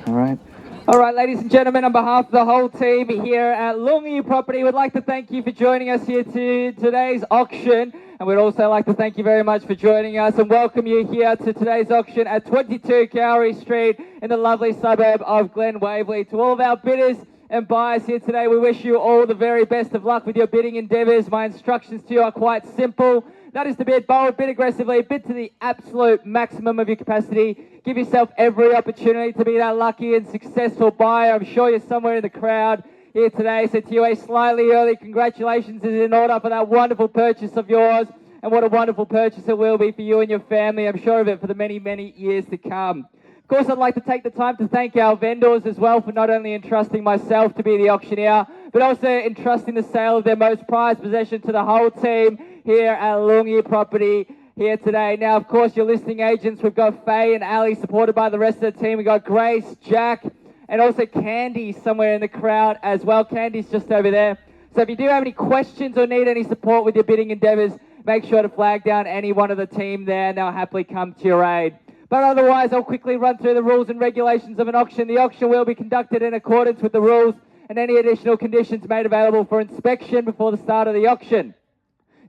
All right, ladies and gentlemen, on behalf of the whole team here at Longyi Property, we'd like to thank you for joining us here to today's auction. And we'd also like to thank you very much for joining us and welcome you here to today's auction at 22 Cowrie Street in the lovely suburb of Glen Waverley. To all of our bidders and buyers here today, we wish you all the very best of luck with your bidding endeavours. My instructions to you are quite simple. That is to bid bold, bid aggressively, bid to the absolute maximum of your capacity. Give yourself every opportunity to be that lucky and successful buyer. I'm sure you're somewhere in the crowd here today. So to you, a slightly early congratulations is in order for that wonderful purchase of yours. And what a wonderful purchase it will be for you and your family. I'm sure of it for the many, many years to come. Of course, I'd like to take the time to thank our vendors as well for not only entrusting myself to be the auctioneer, but also entrusting the sale of their most prized possession to the whole team here at Longyi Property here today. Now, of course, your listing agents, we've got Faye and Ali supported by the rest of the team. We've got Grace, Jack, and also Candy somewhere in the crowd as well. Candy's just over there. So if you do have any questions or need any support with your bidding endeavours, make sure to flag down any one of the team there and they'll happily come to your aid. But otherwise, I'll quickly run through the rules and regulations of an auction. The auction will be conducted in accordance with the rules and any additional conditions made available for inspection before the start of the auction.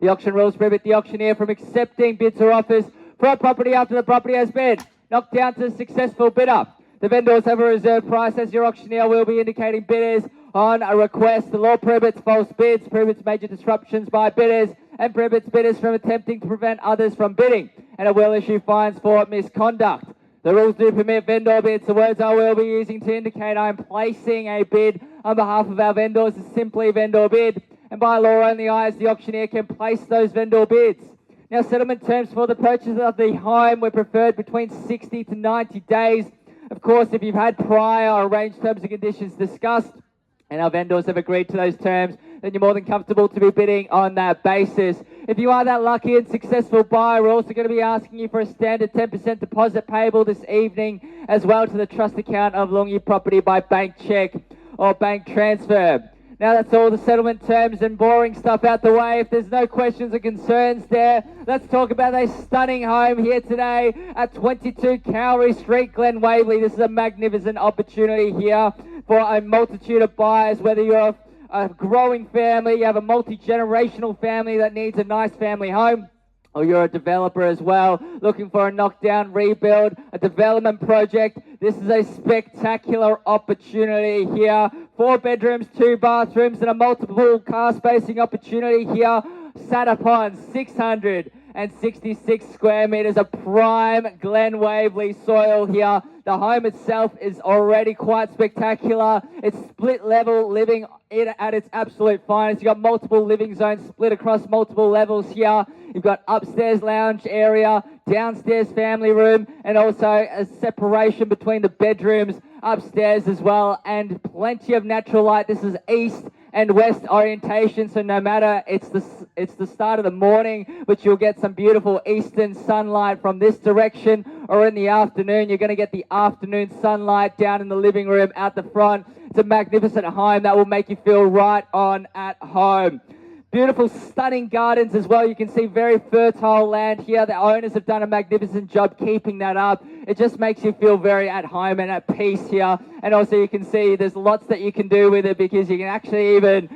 The auction rules prohibit the auctioneer from accepting bids or offers for a property after the property has been knocked down to a successful bidder. The vendors have a reserve price as your auctioneer will be indicating bidders on a request. The law prohibits false bids, prohibits major disruptions by bidders, and prohibits bidders from attempting to prevent others from bidding, and it will issue fines for misconduct. The rules do permit vendor bids. The words I will be using to indicate I'm placing a bid on behalf of our vendors is simply vendor bid, and by law only I as the auctioneer can place those vendor bids. Now, settlement terms for the purchase of the home were preferred between 60 to 90 days. Of course, if you've had prior arranged terms and conditions discussed, and our vendors have agreed to those terms, then you're more than comfortable to be bidding on that basis. If you are that lucky and successful buyer, we're also going to be asking you for a standard 10% deposit payable this evening, as well to the trust account of Longyi Property by bank check or bank transfer. Now that's all the settlement terms and boring stuff out the way. If there's no questions or concerns there, let's talk about a stunning home here today at 22 Cowrie Street, Glen Waverley. This is a magnificent opportunity here for a multitude of buyers, whether you're a growing family, you have a multi-generational family that needs a nice family home, or you're a developer as well, looking for a knockdown rebuild, a development project. This is a spectacular opportunity here. 4 bedrooms, 2 bathrooms, and a multiple car spacing opportunity here, sat upon 666 square meters of prime Glen Waverley soil here. The home itself is already quite spectacular. It's split level living at its absolute finest. You've got multiple living zones split across multiple levels here. You've got upstairs lounge area, downstairs family room, and also a separation between the bedrooms upstairs as well, and plenty of natural light. This is east and west orientation, so no matter it's the start of the morning, but you'll get some beautiful eastern sunlight from this direction, or in the afternoon you're going to get the afternoon sunlight down in the living room out the front. It's a magnificent home that will make you feel right on at home. Beautiful, stunning gardens as well. You can see very fertile land here. The owners have done a magnificent job keeping that up. It just makes you feel very at home and at peace here. And also you can see there's lots that you can do with it, because you can actually even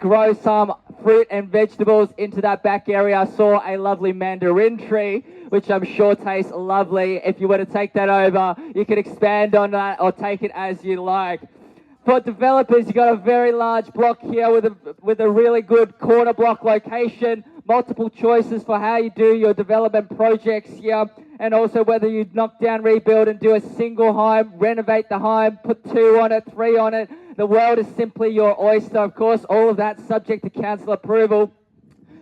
grow some fruit and vegetables into that back area. I saw a lovely mandarin tree, which I'm sure tastes lovely. If you were to take that over, you could expand on that or take it as you like. For developers, you've got a very large block here with a really good corner block location, multiple choices for how you do your development projects here, and also whether you knock down, rebuild and do a single home, renovate the home, put 2 on it, 3 on it. The world is simply your oyster. Of course, all of that subject to council approval.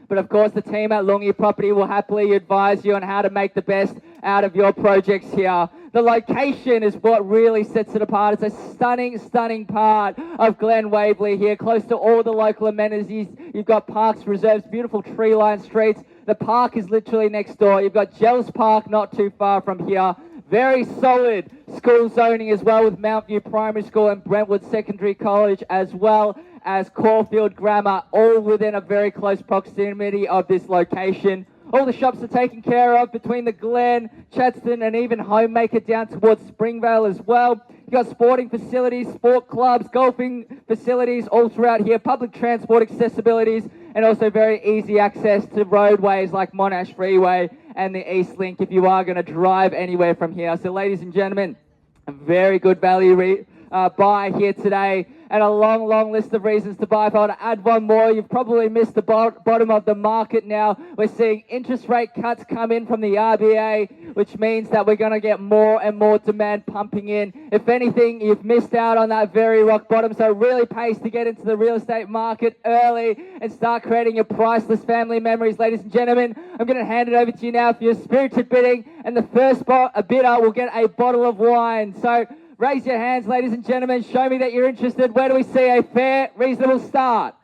But of course, the team at Longyi Property will happily advise you on how to make the best out of your projects here. The location is what really sets it apart. It's a stunning, stunning part of Glen Waverley here, close to all the local amenities. You've got parks, reserves, beautiful tree-lined streets. The park is literally next door. You've got Gels Park not too far from here. Very solid school zoning as well, with Mount View Primary School and Brentwood Secondary College, as well as Caulfield Grammar, all within a very close proximity of this location. All the shops are taken care of between the Glen, Chadston and even Homemaker down towards Springvale as well. You've got sporting facilities, sport clubs, golfing facilities all throughout here, public transport accessibilities, and also very easy access to roadways like Monash Freeway and the East Link if you are going to drive anywhere from here. So ladies and gentlemen, a very good value buy here today, and a long list of reasons to buy. If I were to add one more, you've probably missed the bottom of the market now. We're seeing interest rate cuts come in from the RBA, which means that we're going to get more and more demand pumping in. If anything, you've missed out on that very rock bottom, so it really pays to get into the real estate market early and start creating your priceless family memories. Ladies and gentlemen, I'm going to hand it over to you now for your spirited bidding, and the first bidder will get a bottle of wine. So raise your hands, ladies and gentlemen. Show me that you're interested. Where do we see a fair, reasonable start?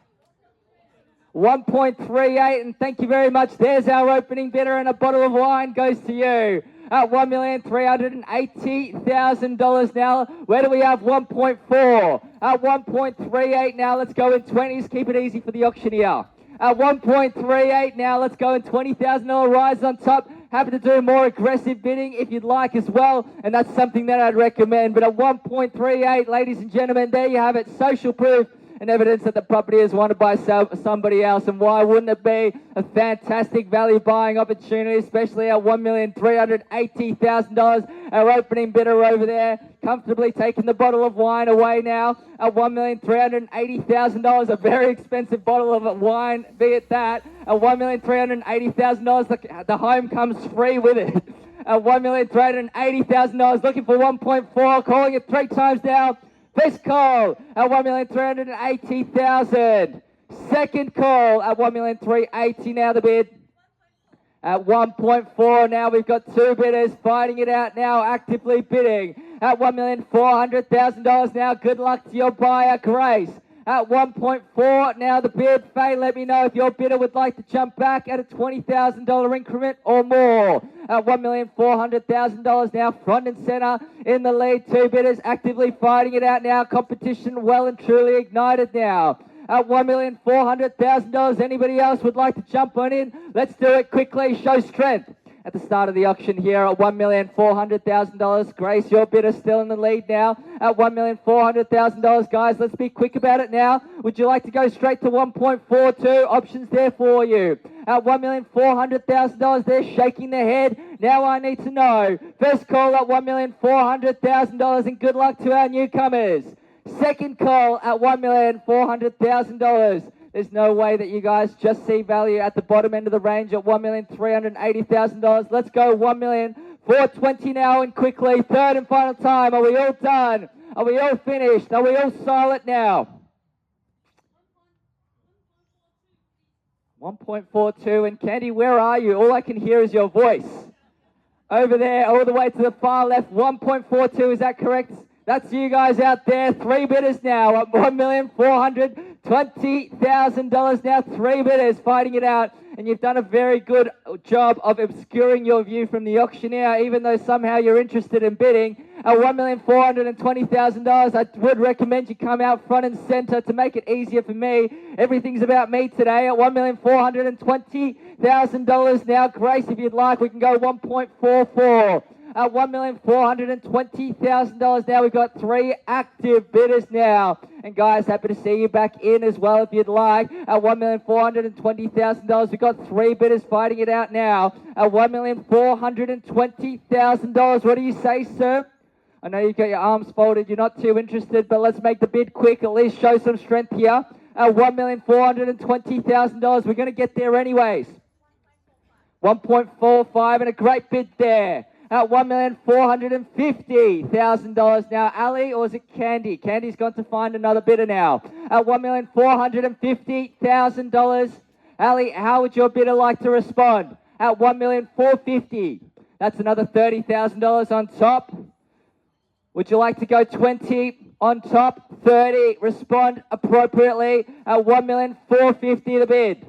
1.38, and thank you very much. There's our opening bidder, and a bottle of wine goes to you at $1,380,000 now. Where do we have 1.4? At 1.38 now. Let's go in 20s. Keep it easy for the auctioneer. At 1.38 now. Let's go in $20,000 rise on top. Happy to do more aggressive bidding if you'd like as well, and that's something that I'd recommend. But at 1.38, ladies and gentlemen, there you have it. Social proof and evidence that the property is wanted by somebody else. And why wouldn't it be a fantastic value buying opportunity, especially at $1,380,000. Our opening bidder over there comfortably taking the bottle of wine away now at $1,380,000. A very expensive bottle of wine, be it that. At $1,380,000, the home comes free with it. At $1,380,000, looking for 1.4, calling it 3 times now. First call at $1,380,000. Second call at $1,380,000 now the bid. At 1.4 now we've got 2 bidders fighting it out now, actively bidding. At $1,400,000 now, good luck to your buyer, Grace. At 1.4 now the bid. Faye, let me know if your bidder would like to jump back at a $20,000 increment or more. At $1,400,000 now, front and center in the lead. 2 bidders actively fighting it out now. Competition well and truly ignited now. At $1,400,000, anybody else would like to jump on in? Let's do it quickly. Show strength. At the start of the auction here at $1,400,000. Grace, your bidder still in the lead now at $1,400,000. Guys, let's be quick about it now. Would you like to go straight to 1.42? Options there for you. At $1,400,000, they're shaking their head. Now I need to know. First call at $1,400,000, and good luck to our newcomers. Second call at $1,400,000. There's no way that you guys just see value at the bottom end of the range at $1,380,000. Let's go $1,420,000 now, and quickly. Third and final time. Are we all done? Are we all finished? Are we all silent now? 1.42. And Candy, where are you? All I can hear is your voice. Over there, all the way to the far left. 1.42, is that correct? That's you guys out there. 3 bidders now at $1,420,000 now. 3 bidders fighting it out. And you've done a very good job of obscuring your view from the auctioneer, even though somehow you're interested in bidding. At $1,420,000, I would recommend you come out front and center to make it easier for me. Everything's about me today. At $1,420,000 now. Grace, if you'd like, we can go 1.44. At $1,420,000 now. We've got 3 active bidders now. And guys, happy to see you back in as well if you'd like. At $1,420,000, we've got 3 bidders fighting it out now. At $1,420,000. What do you say, sir? I know you've got your arms folded. You're not too interested, but let's make the bid quick. At least show some strength here. At $1,420,000. We're going to get there anyways. 1.45 and a great bid there. At $1,450,000 now. Ali, or is it Candy? Candy's gone to find another bidder now. At $1,450,000. Ali, how would your bidder like to respond? At $1,450,000. That's another $30,000 on top. Would you like to go 20 on top? 30. Respond appropriately. At $1,450,000 the bid.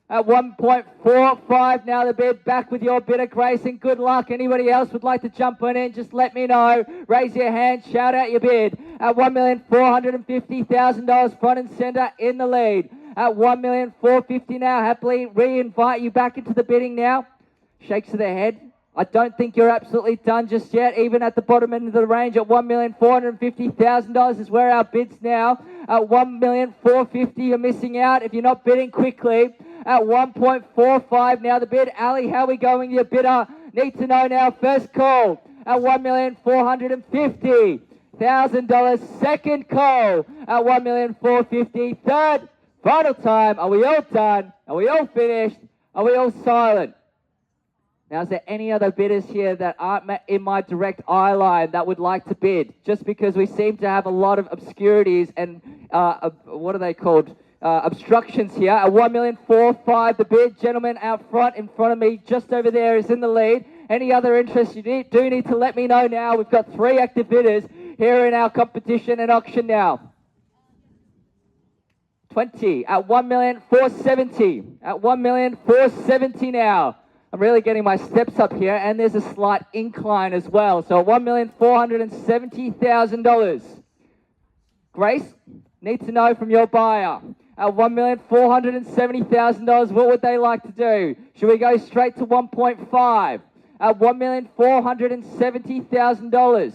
At 1.45 now the bid. Back with your bidder, Grace, and good luck. Anybody else would like to jump on in, just let me know. Raise your hand, shout out your bid. At $1,450,000 front and center in the lead. at 1,450,000 now. Happily re-invite you back into the bidding now. Shakes of their head. I don't think you're absolutely done just yet. Even at the bottom end of the range at $1,450,000 is where our bid's now. At $1,450,000, you're missing out if you're not bidding quickly. At 1.45 now the bid. Ali, how are we going? Your bidder need to know now. First call at $1,450,000. Second call at $1,450,000. Third, final time. Are we all done? Are we all finished? Are we all silent? Now, is there any other bidders here that aren't in my direct eye line that would like to bid? Just because we seem to have a lot of obscurities and, what are they called? Obstructions here. At $1,450,000 the bid. Gentleman out front, in front of me, just over there, is in the lead. Any other interest you do need to let me know now. We've got 3 active bidders here in our competition and auction now. 20 at $1,470,000. At $1,470,000 now. I'm really getting my steps up here, and there's a slight incline as well. So $1,470,000. Grace, need to know from your buyer. At $1,470,000, what would they like to do? Should we go straight to 1.5? At $1,470,000.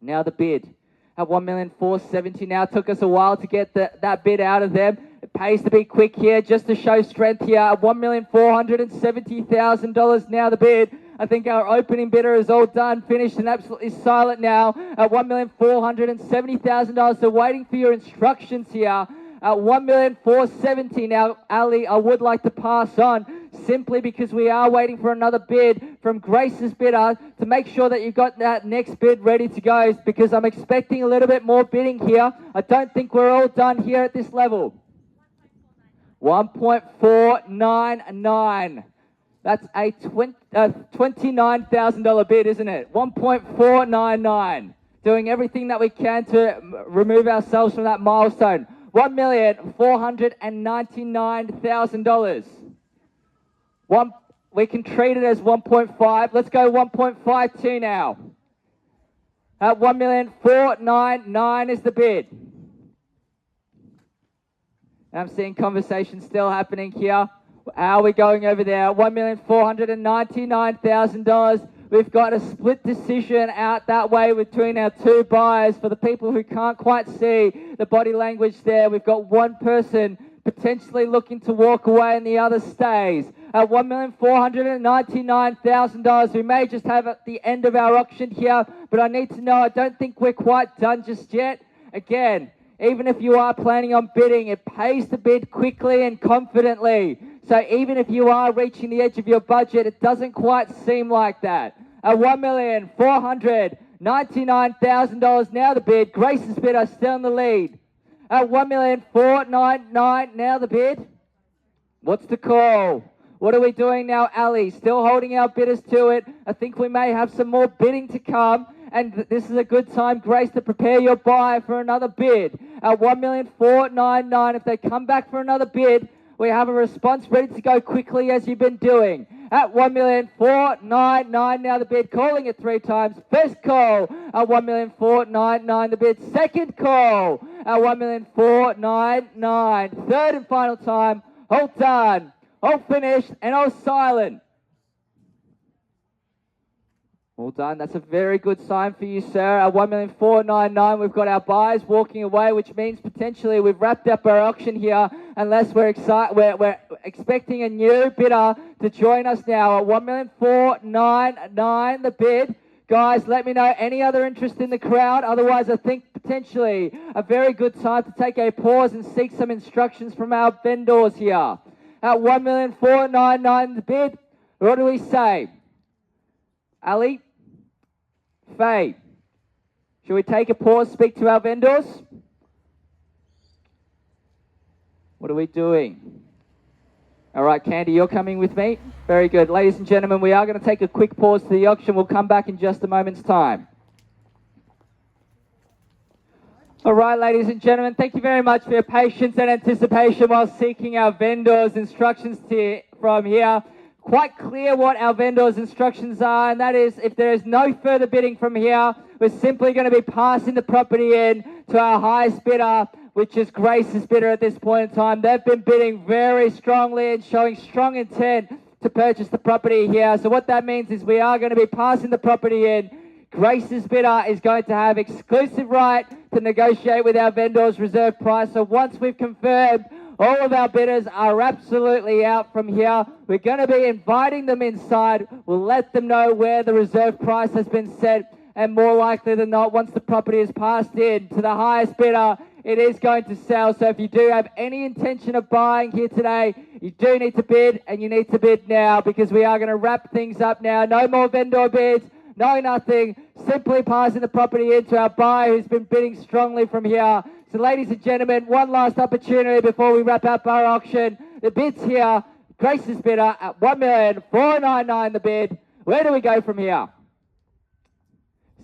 Now the bid. At $1,470,000 now. Took us a while to get that bid out of them. It pays to be quick here, just to show strength here. At $1,470,000 now the bid. I think our opening bidder is all done, finished, and absolutely silent now. At $1,470,000. So waiting for your instructions here. At $1,470,000 now, Ali, I would like to pass on simply because we are waiting for another bid from Grace's bidder to make sure that you've got that next bid ready to go, because I'm expecting a little bit more bidding here. I don't think we're all done here at this level. 1.499. That's a $29,000 bid, isn't it? 1.499. Doing everything that we can to remove ourselves from that milestone. $1,499,000. We can treat it as 1.5. Let's go 1.52 now. At $1,499,000 is the bid. I'm seeing conversation still happening here. How are we going over there? $1,499,000. We've got a split decision out that way between our 2 buyers. For the people who can't quite see the body language there, we've got one person potentially looking to walk away and the other stays. At $1,499,000, we may just have at the end of our auction here, but I need to know, I don't think we're quite done just yet. Again, even if you are planning on bidding, it pays to bid quickly and confidently. So even if you are reaching the edge of your budget, it doesn't quite seem like that. At $1,499,000 now the bid. Grace's bidder still in the lead. At $1,499,000 now the bid. What's the call? What are we doing now, Ali? Still holding our bidders to it. I think we may have some more bidding to come. And this is a good time, Grace, to prepare your buyer for another bid. At $1,499,000, if they come back for another bid, we have a response ready to go quickly as you've been doing. At $1,499,000 now the bid, calling it 3 times. First call at $1,499,000 the bid. Second call at $1,499,000. Third and final time, all done, all finished, and all silent. All done. That's a very good sign for you, sir. At $1,499,000, we've got our buyers walking away, which means potentially we've wrapped up our auction here, unless we're expecting a new bidder to join us now. At $1,499,000 the bid. Guys, let me know any other interest in the crowd. Otherwise, I think potentially a very good time to take a pause and seek some instructions from our vendors here. At $1,499,000 the bid. What do we say? Ali? Faye, should we take a pause, speak to our vendors? What are we doing? All right, Candy, you're coming with me? Very good. Ladies and gentlemen, we are going to take a quick pause to the auction. We'll come back in just a moment's time. All right, ladies and gentlemen, thank you very much for your patience and anticipation while seeking our vendors' instructions from here. Quite clear what our vendors' instructions are, and that is if there is no further bidding from here, we're simply going to be passing the property in to our highest bidder. which is Grace's bidder at this point in time. They've been bidding very strongly and showing strong intent to purchase the property here. So what that means is we are going to be passing the property in. Grace's bidder is going to have exclusive right to negotiate with our vendor's reserve price. So once we've confirmed all of our bidders are absolutely out from here, we're going to be inviting them inside. We'll let them know where the reserve price has been set, and more likely than not, once the property is passed in to the highest bidder, it is going to sell. So if you do have any intention of buying here today, you do need to bid, and you need to bid now, because we are going to wrap things up now. No more vendor bids, no nothing, simply passing the property into our buyer who's been bidding strongly from here. So ladies and gentlemen, one last opportunity before we wrap up our auction. The bid's here. Grace's bidder at $1,499,000 the bid. Where do we go from here?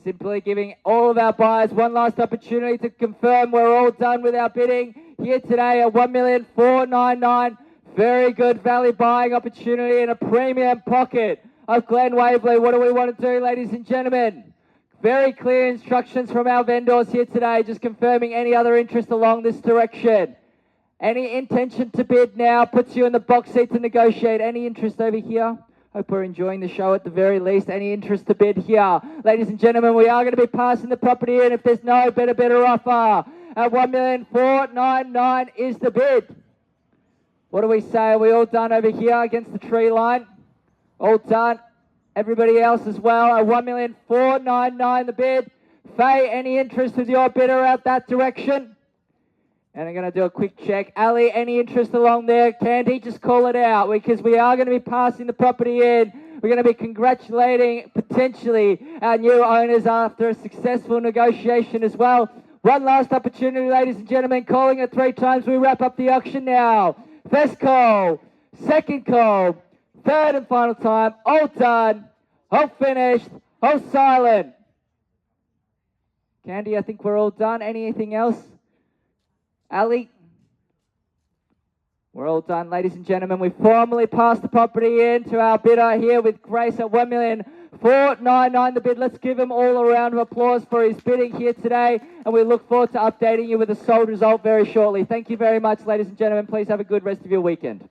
Simply giving all of our buyers one last opportunity to confirm we're all done with our bidding here today at $1,499,000. Very good value buying opportunity in a premium pocket of Glen Waverley. What do we want to do, ladies and gentlemen? Very clear instructions from our vendors here today, just confirming any other interest along this direction. Any intention to bid now puts you in the box seat to negotiate. Any interest over here? Hope we're enjoying the show at the very least. Any interest to bid here? Ladies and gentlemen, we are going to be passing the property in. If there's no better offer, at $1,499,000 is the bid. What do we say? Are we all done over here against the tree line? All done. Everybody else as well at $1,499,000 the bid. Faye, any interest with your bidder out that direction? And I'm going to do a quick check. Ali, any interest along there? Candy, just call it out, because we are going to be passing the property in. We're going to be congratulating potentially our new owners after a successful negotiation as well. One last opportunity, ladies and gentlemen, calling it 3 times. We wrap up the auction now. First call, second call, third and final time. All done, all finished, all silent. Candy, I think we're all done. Anything else? Ali? We're all done, ladies and gentlemen. We formally passed the property in to our bidder here with Grace at $1,499,000 the bid. Let's give him all a round of applause for his bidding here today, and we look forward to updating you with the sold result very shortly. Thank you very much, ladies and gentlemen. Please have a good rest of your weekend.